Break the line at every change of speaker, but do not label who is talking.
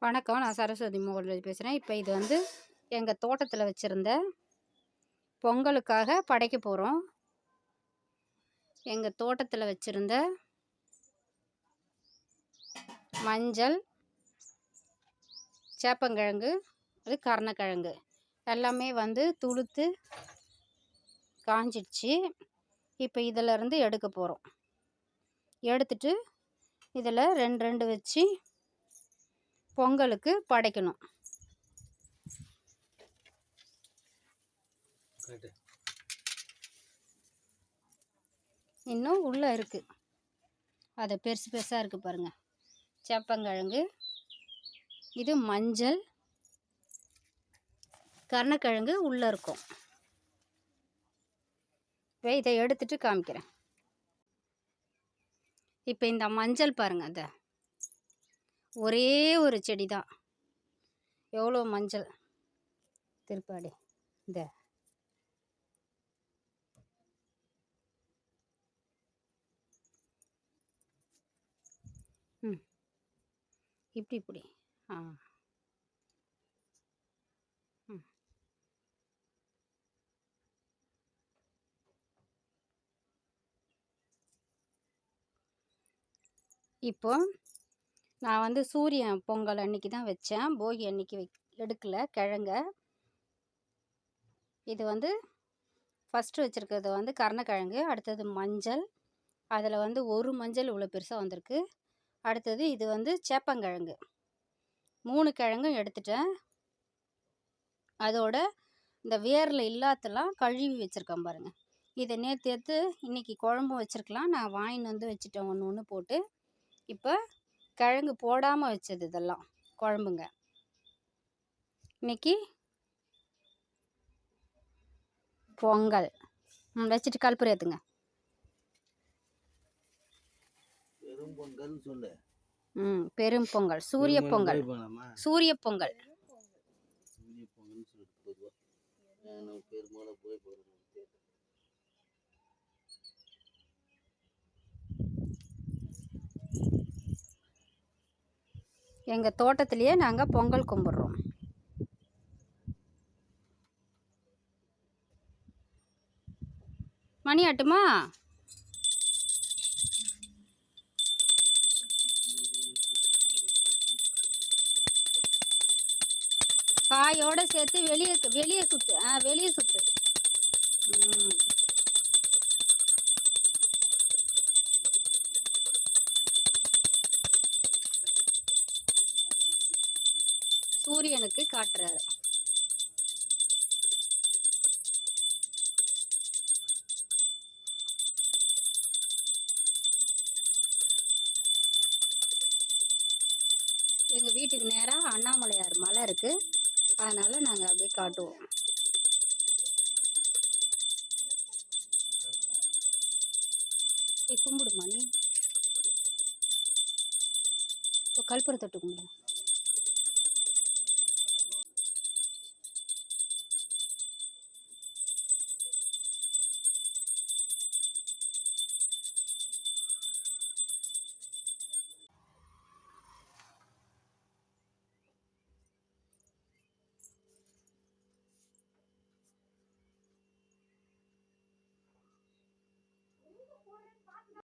வணக்கம். நான் சரஸ்வதி மோகன்ராஜ் பேசுகிறேன். இப்போ இது வந்து எங்கள் தோட்டத்தில் வச்சுருந்த பொங்கலுக்காக படைக்க போகிறோம். எங்கள் தோட்டத்தில் வச்சுருந்த மஞ்சள், சேப்பங்கிழங்கு, அது கருணக்கிழங்கு எல்லாமே வந்து துளுத்து காஞ்சிடுச்சு. இப்போ இதிலேருந்து எடுக்க போகிறோம். எடுத்துட்டு இதில் ரெண்டு ரெண்டு வச்சு பொங்கலுக்கு படைக்கணும். இன்னும் உள்ளே இருக்குது, அதை பெருசு பெருசாக இருக்குது பாருங்கள். சேப்பங்கிழங்கு, இது மஞ்சள், கருணக்கிழங்கு உள்ளே இருக்கும். இப்போ இதை எடுத்துட்டு காமிக்கிறேன். இப்போ இந்த மஞ்சள் பாருங்கள், அதை ஒரே ஒரு செடி தான், எவ்வளோ மஞ்சள் திருப்பாடி. இந்த இப்படி இப்படி இப்போ நான் வந்து சூரியன் பொங்கல் அன்னைக்கு தான் வச்சேன், போகி அன்னைக்கு எடுக்கலை கிழங்க. இது வந்து ஃபஸ்ட்டு வச்சுருக்கிறது வந்து கருணக்கிழங்கு, அடுத்தது மஞ்சள், அதில் வந்து ஒரு மஞ்சள் இவ்வளோ பெருசாக வந்திருக்கு. அடுத்தது இது வந்து சேப்பங்கிழங்கு, 3 கிழங்கும் எடுத்துட்டேன். அதோட இந்த வேரில் இல்லாதெல்லாம் கழுவி வச்சுருக்கேன் பாருங்கள். இதை நேற்று எடுத்து இன்றைக்கி குழம்பும் வச்சுருக்கலாம், நான் வாங்கின்னு வந்து வச்சுட்டேன் ஒன்று ஒன்று போட்டு. இப்போ கிழங்கு போடாமல் வச்சது இதெல்லாம் குழம்புங்க. இன்னைக்கு பொங்கல் வச்சுட்டு கல்புரி ஏற்றுங்க. பெரும் பொங்கல், சூரிய பொங்கல், சூரிய பொங்கல். எங்கள் தோட்டத்திலேயே நாங்கள் பொங்கல் கும்பிட்றோம். மணி ஆட்டுமா? காயோடு சேர்த்து வெளியே வெளியே சுற்று, வெளியே சுற்று. சூரியனுக்கு காட்டுறாரு. எங்கள் வீட்டுக்கு நேராக அண்ணாமலையார் மலை இருக்குது, அதனால் நாங்கள் அப்படியே காட்டுவோம். போய் கும்பிடுமா நீ? இப்போ கற்பூர தொட்டு கும்பிடு.